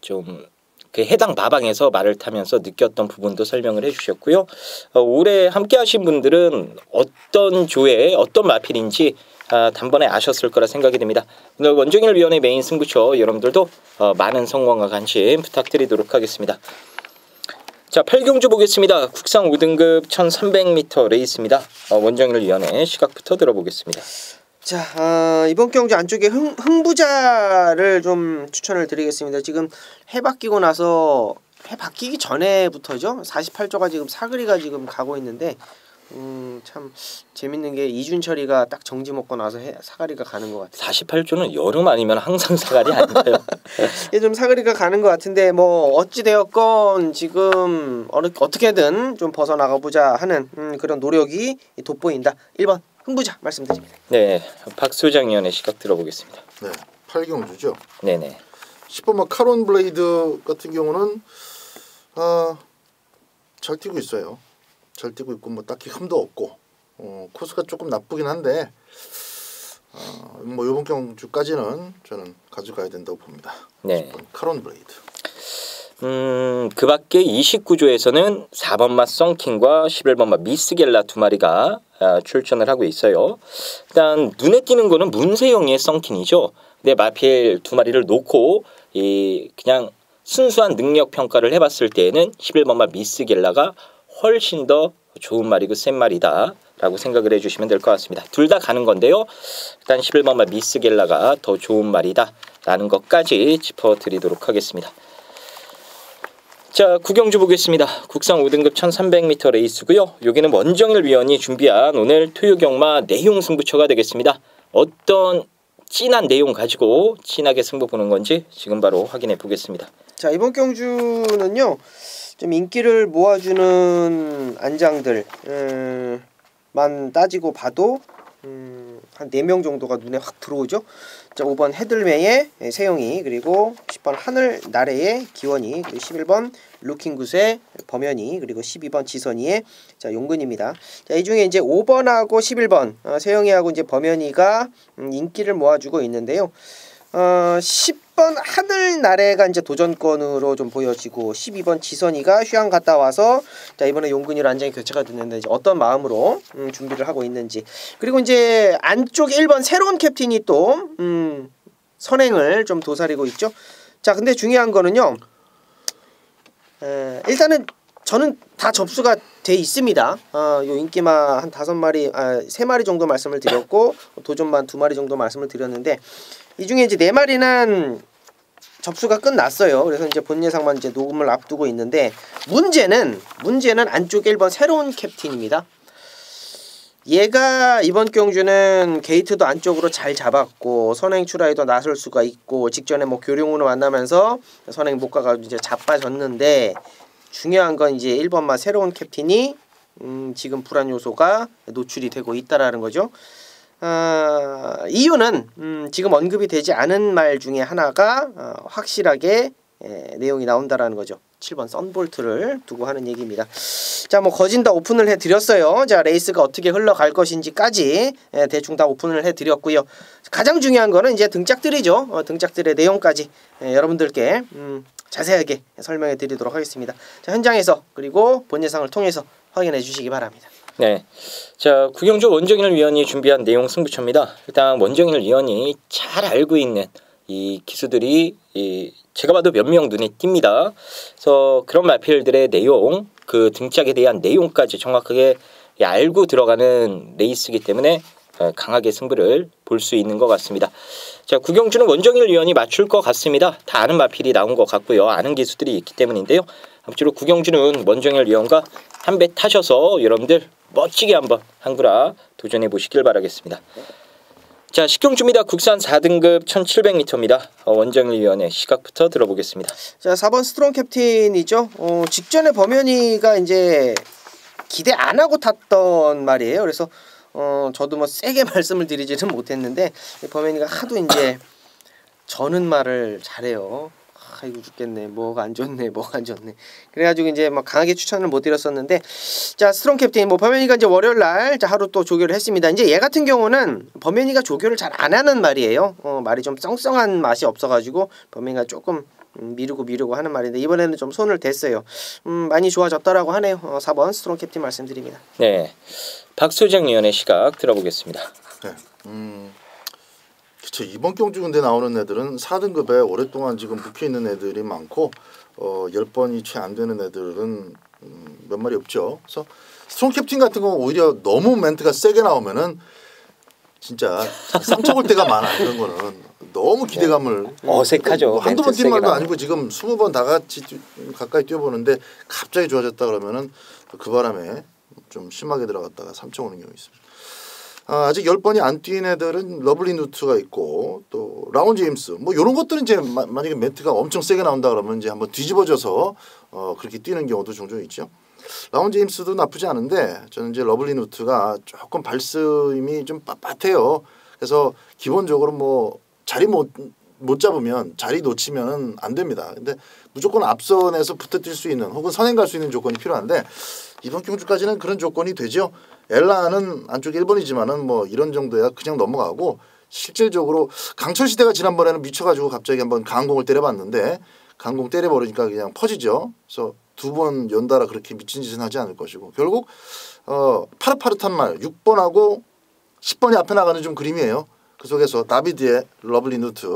좀 그 해당 마방에서 말을 타면서 느꼈던 부분도 설명을 해주셨고요. 올해 함께하신 분들은 어떤 조에 어떤 마필인지 단번에 아셨을 거라 생각이 됩니다. 오늘 원종열 위원의 메인 승부처 여러분들도 많은 성원과 관심 부탁드리도록 하겠습니다. 자 8경주 보겠습니다. 국상 5등급 1300m 레이스입니다. 원종열 위원의 시각부터 들어보겠습니다. 자 이번 경주 안쪽에 흥부자를 좀 추천을 드리겠습니다. 지금 해 바뀌고 나서 해 바뀌기 전에부터죠. 48조가 지금 사거리가 지금 가고 있는데 참 재밌는 게 이준철이가 딱 정지 먹고 나서 사거리가 가는 것 같아요. 48조는 여름 아니면 항상 사거리 아닌가요? 예, 좀 사거리가 가는 것 같은데 뭐 어찌 되었건 지금 어떻게든 좀 벗어나가 보자 하는 그런 노력이 돋보인다. 1번 흥부자 말씀드립니다. 네, 박소장 위원의 시각 들어보겠습니다. 네, 8경주죠. 네네. 10번 카론 블레이드 같은 경우는 잘 뛰고 있어요. 잘 뛰고 있고 뭐 딱히 흠도 없고 코스가 조금 나쁘긴 한데 뭐 이번 경주까지는 저는 가져가야 된다고 봅니다. 네. 10번 카론 블레이드. 그 밖에 29조에서는 4번 맛 썬킹과 11번 맛 미스겔라 두 마리가 출전을 하고 있어요. 일단 눈에 띄는 거는 문세영의 썬킹이죠. 근데 마필 두 마리를 놓고 그냥 순수한 능력 평가를 해봤을 때에는 11번 맛 미스겔라가 훨씬 더 좋은 마리고 센 마리다 라고 생각을 해주시면 될 것 같습니다. 둘 다 가는 건데요. 일단 11번 맛 미스겔라가 더 좋은 마리다 라는 것까지 짚어드리도록 하겠습니다. 자, 구경주 보겠습니다. 국상 5등급 1300m 레이스고요. 여기는 원정일 위원이 준비한 오늘 토요경마 내용 승부처가 되겠습니다. 어떤 진한 내용 가지고 진하게 승부 보는 건지 지금 바로 확인해 보겠습니다. 자, 이번 경주는요. 좀 인기를 모아주는 안장들만 따지고 봐도 한 4명 정도가 눈에 확 들어오죠. 자, 5번 헤들메의 세영이, 그리고 10번 하늘 나래의 기원이, 그리고 11번 루킹굿의 범현이, 그리고 12번 지선이의 자 용근입니다. 자, 이 중에 이제 5번하고 11번 세영이하고 이제 범현이가 인기를 모아주고 있는데요. 10번 하늘 나래가 이제 도전권으로 좀 보여지고 12번 지선이가 휴양 갔다 와서 자 이번에 용근이로 안장이 교체가 됐는데 이제 어떤 마음으로 준비를 하고 있는지, 그리고 이제 안쪽 1번 새로운 캡틴이 또 선행을 좀 도사리고 있죠. 자, 근데 중요한 거는요. 일단은 저는 다 접수가 돼 있습니다. 요 인기마 한 5마리, 3마리 정도 말씀을 드렸고 도전만 2마리 정도 말씀을 드렸는데 이 중에 이제 4마리는 접수가 끝났어요. 그래서 이제 본 예상만 이제 녹음을 앞두고 있는데 문제는 안쪽 1번 새로운 캡틴입니다. 얘가 이번 경주는 게이트도 안쪽으로 잘 잡았고 선행 출하에도 나설 수가 있고 직전에 뭐 교룡으로 만나면서 선행 못 가가지고 이제 자빠졌는데 중요한 건 이제 1번마 새로운 캡틴이 지금 불안 요소가 노출이 되고 있다라는 거죠. 이유는 지금 언급이 되지 않은 말 중에 하나가 확실하게 내용이 나온다라는 거죠. 7번 썬볼트를 두고 하는 얘기입니다. 자, 뭐 거진 다 오픈을 해드렸어요. 자, 레이스가 어떻게 흘러갈 것인지까지 대충 다 오픈을 해드렸고요. 가장 중요한 거는 이제 등짝들이죠. 등짝들의 내용까지 여러분들께 자세하게 설명해 드리도록 하겠습니다. 자, 현장에서 그리고 본 예상을 통해서 확인해 주시기 바랍니다. 네. 자, 구경주 원정일 위원이 준비한 내용 승부처입니다. 일단 원정일 위원이 잘 알고 있는 이 기수들이 제가 봐도 몇 명 눈에 띕니다. 그래서 그런 마필들의 내용, 그 등짝에 대한 내용까지 정확하게 알고 들어가는 레이스이기 때문에 강하게 승부를 볼 수 있는 것 같습니다. 자, 구경주는 원정일 위원이 맞출 것 같습니다. 다 아는 마필이 나온 것 같고요. 아는 기수들이 있기 때문인데요. 아무쪼록 구경주는 원정일 위원과 한 배 타셔서 여러분들 멋지게 한번 한구라 도전해 보시길 바라겠습니다. 자, 식경주입니다. 국산 4등급 1700m입니다. 원정일 위원의 시각부터 들어보겠습니다. 자, 4번 스트롱 캡틴이죠. 직전에 범현이가 이제 기대 안 하고 탔던 말이에요. 그래서 저도 뭐 세게 말씀을 드리지는 못했는데 범현이가 하도 이제 저는 말을 잘해요. 아이고 죽겠네. 뭐가 안 좋네. 뭐가 안 좋네. 그래가지고 이제 막 강하게 추천을 못 드렸었는데, 자, 스트롱 캡틴 뭐 범현이가 이제 월요일 날 자 하루 또 조교를 했습니다. 이제 얘 같은 경우는 범현이가 조교를 잘 안 하는 말이에요. 말이 좀 썽썽한 맛이 없어가지고 범현이가 조금 미루고 하는 말인데 이번에는 좀 손을 댔어요. 많이 좋아졌더라고 하네요. 4번 스트롱 캡틴 말씀드립니다. 네, 박소장 위원의 시각 들어보겠습니다. 네. 그쵸. 이번 경주 근데 나오는 애들은 4등급에 오랫동안 지금 묵혀있는 애들이 많고 10번이 채 안 되는 애들은 몇 마리 없죠. 그래서 스트롱 캡틴 같은 경우는 오히려 너무 멘트가 세게 나오면은 진짜 쌍쳐 볼 때가 많아. 이런 거는 너무 기대감을 어색하죠. 뭐 한두 번 멘트 뛰는 말도 세게 아니고 지금 20번 다 같이 가까이 뛰어보는데 갑자기 좋아졌다 그러면은 그 바람에 좀 심하게 들어갔다가 3쳐 오는 경우 있습니다. 아직 10번이 안 뛴 애들은 러블리 누트가 있고 또 라운 제임스 뭐 이런 것들은 이제 만약에 멘트가 엄청 세게 나온다 그러면 이제 한번 뒤집어져서 그렇게 뛰는 경우도 종종 있죠. 라운 제임스도 나쁘지 않은데 저는 이제 러블리 누트가 조금 발스임이 좀 빳빳해요. 그래서 기본적으로 뭐 자리 못 잡으면 자리 놓치면은 안 됩니다. 근데 무조건 앞선에서 붙어 뛸 수 있는 혹은 선행 갈 수 있는 조건이 필요한데 이번 경주까지는 그런 조건이 되죠. 엘라는 안쪽 1번이지만은 뭐 이런 정도야 그냥 넘어가고 실질적으로 강철 시대가 지난번에는 미쳐가지고 갑자기 한번 강공을 때려봤는데 강공 때려버리니까 그냥 퍼지죠. 그래서 2번 연달아 그렇게 미친 짓은 하지 않을 것이고 결국 파릇파릇한 말 6번하고 10번이 앞에 나가는 좀 그림이에요. 그 속에서 다비드의 러블리 누트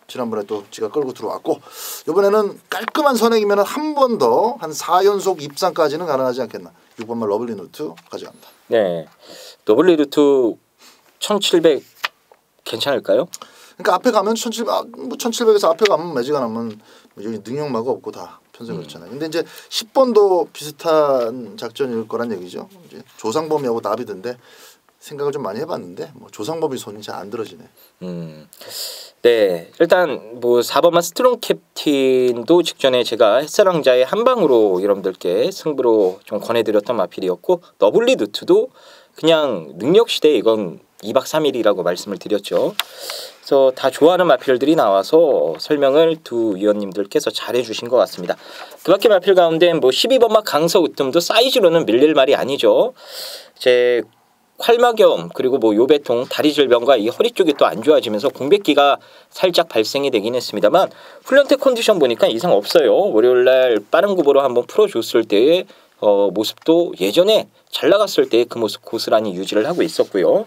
지난번에 또 지가 끌고 들어왔고 이번에는 깔끔한 선행이면 한 번 더 한 4연속 입상까지는 가능하지 않겠나. 6번만 러블리 누트 가져갑니다. 네, 러블리 누트 1700 괜찮을까요? 그러니까 앞에 가면 1700에서 앞에 가면 매지가 나면 여기 능력마가 없고 다 편성 그렇잖아요. 근데 이제 10번도 비슷한 작전일 거란 얘기죠. 이제 조상범이하고 다비드인데 생각을 좀 많이 해봤는데 뭐 조상범이 손이 잘 안 들어지네. 네, 일단 뭐 4번만 스트롱 캡틴도 직전에 제가 햇사랑자의 한방으로 여러분들께 승부로 좀 권해드렸던 마필이었고 러블리 누트도 그냥 능력 시대 이건 2박 3일이라고 말씀을 드렸죠. 그래서 다 좋아하는 마필들이 나와서 설명을 두 위원님들께서 잘해주신 것 같습니다. 그밖에 마필 가운데 뭐 12번마 강서 으뜸도 사이즈로는 밀릴 말이 아니죠. 제 활막염 그리고 뭐 요배통 다리 질병과 이 허리 쪽이 또 안 좋아지면서 공백기가 살짝 발생이 되긴 했습니다만 훈련 때 컨디션 보니까 이상 없어요. 월요일날 빠른 구보로 한번 풀어줬을 때의 모습도 예전에 잘 나갔을 때 그 모습 고스란히 유지를 하고 있었고요.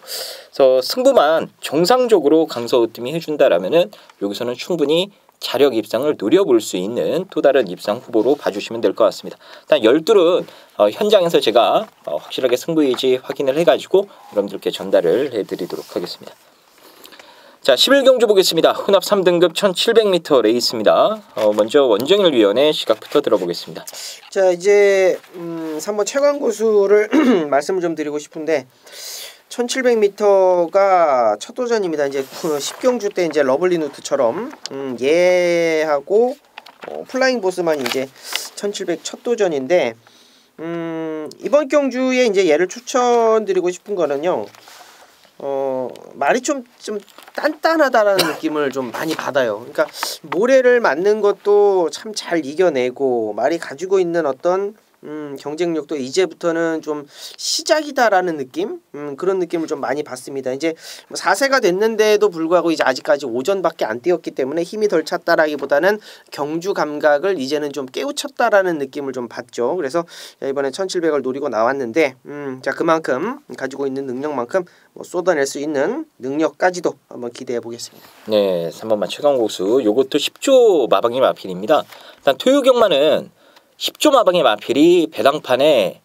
그래서 승부만 정상적으로 강서 으뜸이 해준다라면은 여기서는 충분히 자력 입상을 노려볼 수 있는 또 다른 입상 후보로 봐주시면 될 것 같습니다. 일단 12은 현장에서 제가 확실하게 승부 의지 확인을 해가지고 여러분들께 전달을 해드리도록 하겠습니다. 자, 11경주 보겠습니다. 혼합 3등급 1700m 레이스입니다. 먼저 원정일 위원의 시각부터 들어보겠습니다. 자, 이제 3번 최강 고수를 말씀을 좀 드리고 싶은데 1700m가 첫 도전입니다. 이제 10경주 때 이제 러블리 누트처럼 얘하고 플라잉 보스만 이제 1700 첫 도전인데 이번 경주에 이제 얘를 추천드리고 싶은 거는요. 말이 좀 단단하다라는 느낌을 좀 많이 받아요. 그러니까 모래를 맞는 것도 참 잘 이겨내고 말이 가지고 있는 어떤 경쟁력도 이제부터는 좀 시작이다라는 느낌, 그런 느낌을 좀 많이 받습니다. 이제 4세가 됐는데도 불구하고 이제 아직까지 오전밖에 안 뛰었기 때문에 힘이 덜 찼다라기보다는 경주 감각을 이제는 좀 깨우쳤다라는 느낌을 좀 받죠. 그래서 이번에 1700을 노리고 나왔는데, 자 그만큼 가지고 있는 능력만큼 뭐 쏟아낼 수 있는 능력까지도 한번 기대해 보겠습니다. 네, 3번마 최강고수. 요것도 10조 마방의 마필입니다. 일단 토요경마는 10조 마방의 마필이 배당판에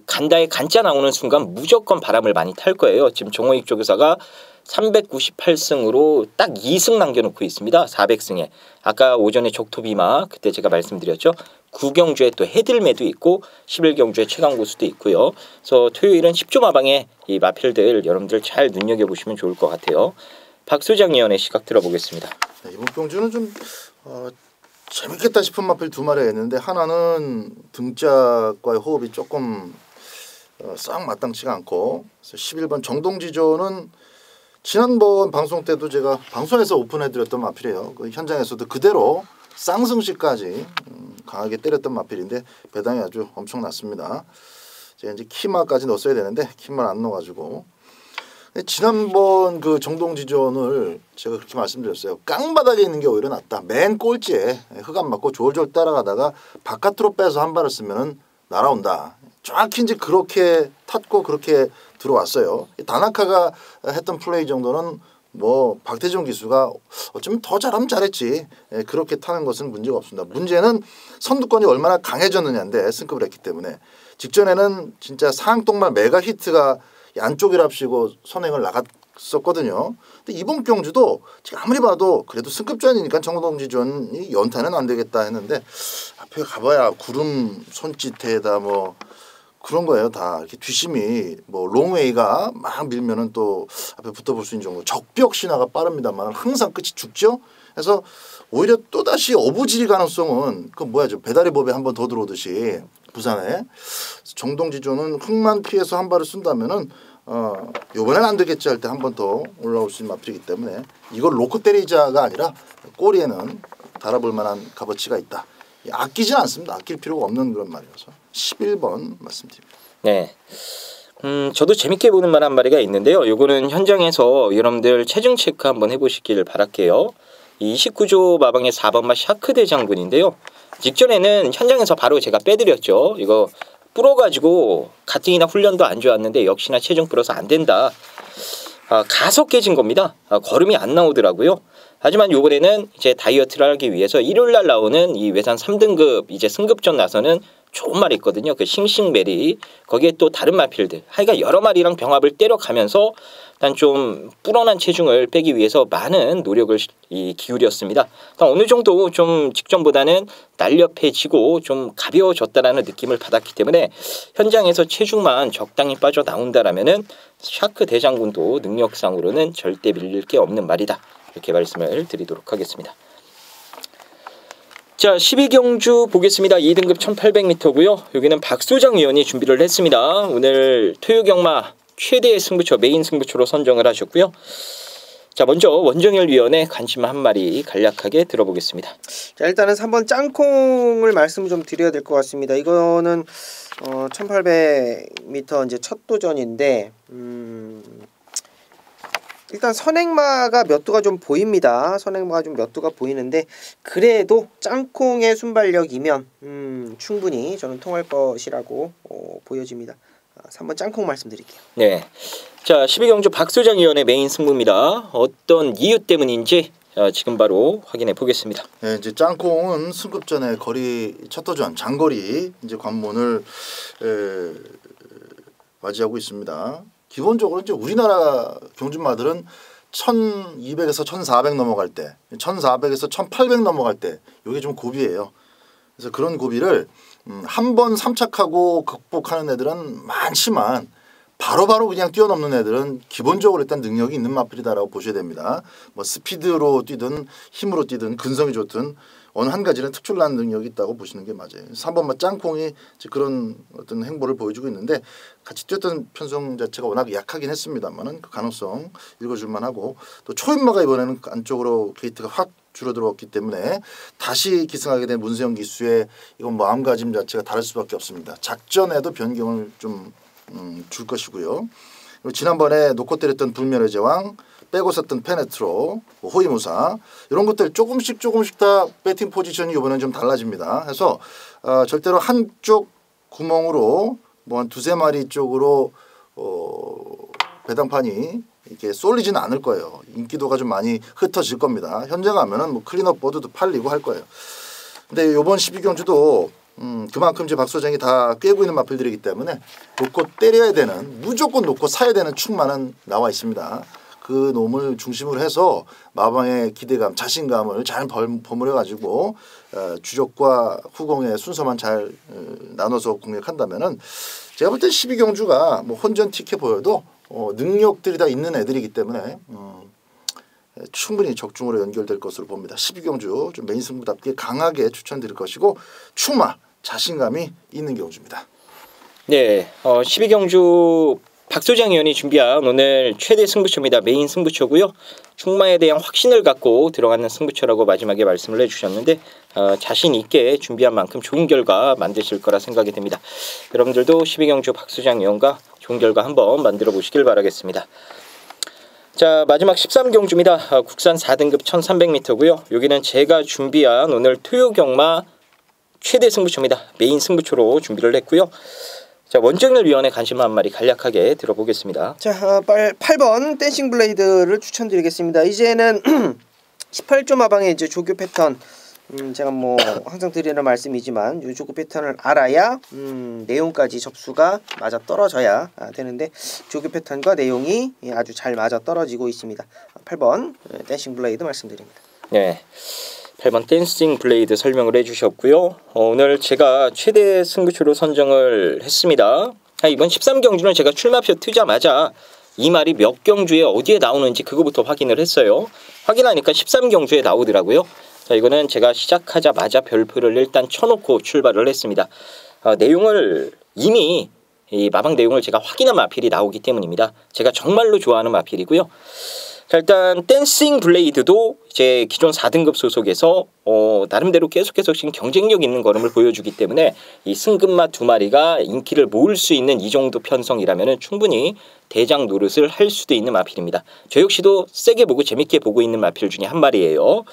간다에 간자 나오는 순간 무조건 바람을 많이 탈 거예요. 지금 정호익 조교사가 398승으로 딱 2승 남겨놓고 있습니다. 400승에. 아까 오전에 적토비마 그때 제가 말씀드렸죠. 9경주에 또 해들매도 있고 11경주에 최강고수도 있고요. 그래서 토요일은 10조 마방의 이 마필들 여러분들 잘 눈여겨보시면 좋을 것 같아요. 박소장 위원의 시각 들어보겠습니다. 네, 이번 경주는 좀 재밌겠다 싶은 마필 두 마리가 있는데 하나는 등짝과의 호흡이 조금 싹 마땅치가 않고, 그래서 11번 정동지조는 지난번 방송 때도 제가 방송에서 오픈해드렸던 마필이에요. 그 현장에서도 그대로 쌍승시까지 강하게 때렸던 마필인데 배당이 아주 엄청났습니다. 제가 이제 키마까지 넣었어야 되는데 키마를 안 넣어가지고, 지난번 그 정동지존을 제가 그렇게 말씀드렸어요. 깡바닥에 있는 게 오히려 낫다. 맨 꼴찌에 흙 안 맞고 졸졸 따라가다가 바깥으로 빼서 한 발을 쓰면은 날아온다. 정확히 이제 그렇게 탔고 그렇게 들어왔어요. 다나카가 했던 플레이 정도는 뭐 박태종 기수가 어쩌면 더 잘하면 잘했지. 그렇게 타는 것은 문제가 없습니다. 문제는 선두권이 얼마나 강해졌느냐인데, 승급을 했기 때문에. 직전에는 진짜 상똥말 메가 히트가 안쪽이랍시고 선행을 나갔었거든요. 근데 이번 경주도 지금 아무리 봐도 그래도 승급전이니까 정동지전이 연타는 안 되겠다 했는데, 앞에 가봐야 구름 손짓에다 뭐 그런 거예요. 다 이렇게 뒷심이 뭐 롱웨이가 막 밀면은 또 앞에 붙어볼 수 있는 정도. 적벽 신화가 빠릅니다만 항상 끝이 죽죠. 그래서 오히려 또 다시 어부질 가능성은 그 뭐야, 저 배달의 법에 한 번 더 들어오듯이 부산에 정동지조는 흙만 피해서 한 발을 쏜다면은 요번엔 안 되겠지 할 때 한 번 더 올라올 수 있는 마필이기 때문에 이걸 놓고 때리자가 아니라 꼬리에는 달아볼 만한 값어치가 있다. 아끼진 않습니다. 아낄 필요가 없는 그런 말이어서 11번 말씀드립니다. 네. 저도 재밌게 보는 말 한 마리가 있는데요. 요거는 현장에서 여러분들 체중 체크 한번 해보시길 바랄게요. 29조 마방의 4번마 샤크 대장군인데요. 직전에는 현장에서 바로 제가 빼드렸죠. 이거 불어가지고 가팅이나 훈련도 안 좋았는데 역시나 체중 불어서 안 된다. 가서 깨진 겁니다. 걸음이 안 나오더라고요. 하지만 이번에는 이제 다이어트를 하기 위해서 일요일날 나오는 이 외산 3등급 이제 승급전 나서는 좋은 말이 있거든요. 그 싱싱메리 거기에 또 다른 마필들 하여간 여러 마리랑 병합을 때려가면서 일단 좀 불어난 체중을 빼기 위해서 많은 노력을 기울였습니다. 어느 정도 좀 직전보다는 날렵해지고 좀 가벼워졌다라는 느낌을 받았기 때문에 현장에서 체중만 적당히 빠져 나온다라면은 샤크 대장군도 능력상으로는 절대 밀릴 게 없는 말이다. 이렇게 말씀을 드리도록 하겠습니다. 자, 12경주 보겠습니다. 2등급 1800m고요. 여기는 박소장 위원이 준비를 했습니다. 오늘 토요경마 최대의 승부처, 메인 승부처로 선정을 하셨고요. 자, 먼저 원정열 위원의 관심 한 마리 간략하게 들어보겠습니다. 자, 일단은 3번 짱콩을 말씀을 좀 드려야 될 것 같습니다. 이거는 1800m 이제 첫 도전인데 일단 선행마가 몇 두가 좀 보입니다. 선행마가 좀 몇 두가 보이는데 그래도 짱콩의 순발력이면 충분히 저는 통할 것이라고 보여집니다. 3번 짱콩 말씀드릴게요. 네, 자 12경주 박소장 위원의 메인 승부입니다. 어떤 이유 때문인지 지금 바로 확인해 보겠습니다. 네, 이제 짱콩은 승급전에 거리 첫 도전 장거리 이제 관문을 맞이하고 있습니다. 기본적으로 이제 우리나라 경주마들은 1200에서 1400 넘어갈 때, 1400에서 1800 넘어갈 때 이게 좀 고비예요. 그래서 그런 고비를 한 번 삼착하고 극복하는 애들은 많지만 바로바로 그냥 뛰어넘는 애들은 기본적으로 일단 능력이 있는 마필이다라고 보셔야 됩니다. 뭐 스피드로 뛰든 힘으로 뛰든 근성이 좋든 어느 한 가지는 특출난 능력이 있다고 보시는 게 맞아요. 3번마 짱콩이 그런 어떤 행보를 보여주고 있는데 같이 뛰었던 편성 자체가 워낙 약하긴 했습니다만은 그 가능성 읽어줄만 하고 또 초인마가 이번에는 안쪽으로 게이트가 확 줄어들었기 때문에 다시 기승하게 된 문세영 기수의 이건 마음가짐 자체가 다를 수밖에 없습니다. 작전에도 변경을 좀 줄 것이고요. 그리고 지난번에 놓고 때렸던 불멸의 제왕, 빼고 썼던 페네트로, 호위무사 이런 것들 조금씩 다 배팅 포지션이 이번엔 좀 달라집니다. 해서 절대로 한쪽 구멍으로 뭐 한 두세 마리 쪽으로 배당판이 이렇게 쏠리지는 않을 거예요. 인기도가 좀 많이 흩어질 겁니다. 현재 가면은 뭐 클린업 보드도 팔리고 할 거예요. 근데 이번 12경주도 그만큼 이제 박 소장이 다 꿰고 있는 마필들이기 때문에 놓고 때려야 되는, 무조건 놓고 사야 되는 축만은 나와 있습니다. 그 놈을 중심으로 해서 마방의 기대감, 자신감을 잘 버무려 가지고 주력과 후공의 순서만 잘 나눠서 공략한다면은 제가 볼 때 12경주가 뭐 혼전틱해 보여도 능력들이 다 있는 애들이기 때문에 충분히 적중으로 연결될 것으로 봅니다. 12경주 좀 메인 승부답게 강하게 추천드릴 것이고 충마 자신감이 있는 경주입니다. 네, 12경주 박소장 의원이 준비한 오늘 최대 승부처입니다. 메인 승부처고요. 충마에 대한 확신을 갖고 들어가는 승부처라고 마지막에 말씀을 해주셨는데 자신 있게 준비한 만큼 좋은 결과 만드실 거라 생각이 됩니다. 여러분들도 12경주 박소장 의원과 좋은 결과 한번 만들어 보시길 바라겠습니다. 자, 마지막 13경주입니다. 국산 4등급 1300m고요. 여기는 제가 준비한 오늘 토요경마 최대 승부처입니다. 메인 승부처로 준비를 했고요. 자, 원정열 위원의 관심 한 마리 간략하게 들어보겠습니다. 자, 8번 댄싱 블레이드를 추천드리겠습니다. 이제는 18조 마방의 이제 조교 패턴, 제가 뭐 항상 드리는 말씀이지만 이 조교 패턴을 알아야 내용까지 접수가 맞아 떨어져야 되는데 조교 패턴과 내용이 아주 잘 맞아 떨어지고 있습니다. 8번 댄싱 블레이드 말씀드립니다. 네. 8번 댄싱 블레이드 설명을 해주셨고요. 오늘 제가 최대 승부처로 선정을 했습니다. 이번 13경주는 제가 출마표 트자마자 이 말이 몇 경주에 어디에 나오는지 그거부터 확인을 했어요. 확인하니까 13경주에 나오더라고요. 자, 이거는 제가 시작하자마자 별표를 일단 쳐놓고 출발을 했습니다. 내용을 이미 이 마방 내용을 제가 확인한 마필이 나오기 때문입니다. 제가 정말로 좋아하는 마필이고요. 자, 일단 댄싱 블레이드도 이제 기존 4등급 소속에서 나름대로 계속해서 지금 경쟁력 있는 걸음을 보여주기 때문에 이 승급마 두 마리가 인기를 모을 수 있는 이 정도 편성이라면 충분히 대장 노릇을 할 수도 있는 마필입니다. 저 역시도 세게 보고 재밌게 보고 있는 마필 중에 한 마리예요.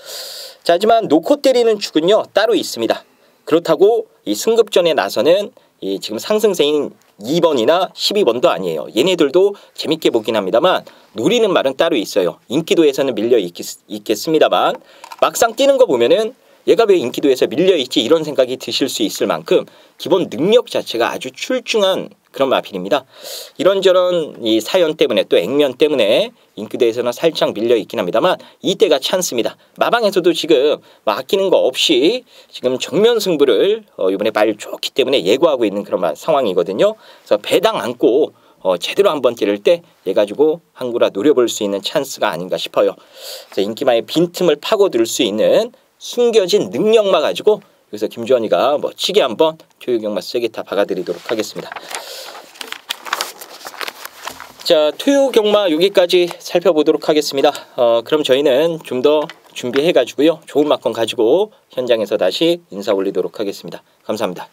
자, 하지만 놓고 때리는 축은요 따로 있습니다. 그렇다고 이 승급전에 나서는 이 지금 상승세인 2번이나 12번도 아니에요. 얘네들도 재밌게 보긴 합니다만 노리는 말은 따로 있어요. 인기도에서는 밀려 있겠습니다만 막상 뛰는 거 보면은 얘가 왜 인기도에서 밀려있지 이런 생각이 드실 수 있을 만큼 기본 능력 자체가 아주 출중한 그런 마필입니다. 이런저런 이 사연 때문에 또 액면 때문에 인기도에서는 살짝 밀려있긴 합니다만 이때가 찬스입니다. 마방에서도 지금 아끼는 거 없이 지금 정면 승부를 이번에 말 좋기 때문에 예고하고 있는 그런 상황이거든요. 그래서 배당 안고 제대로 한번 찌를 때 얘 가지고 한구라 노려볼 수 있는 찬스가 아닌가 싶어요. 그래서 인기마의 빈틈을 파고들 수 있는 숨겨진 능력만 가지고 여기서 김주원이가 멋지게 한번 토요경마 세게 다 박아드리도록 하겠습니다. 자, 토요경마 여기까지 살펴보도록 하겠습니다. 그럼 저희는 좀 더 준비해가지고요. 좋은 막건 가지고 현장에서 다시 인사 올리도록 하겠습니다. 감사합니다.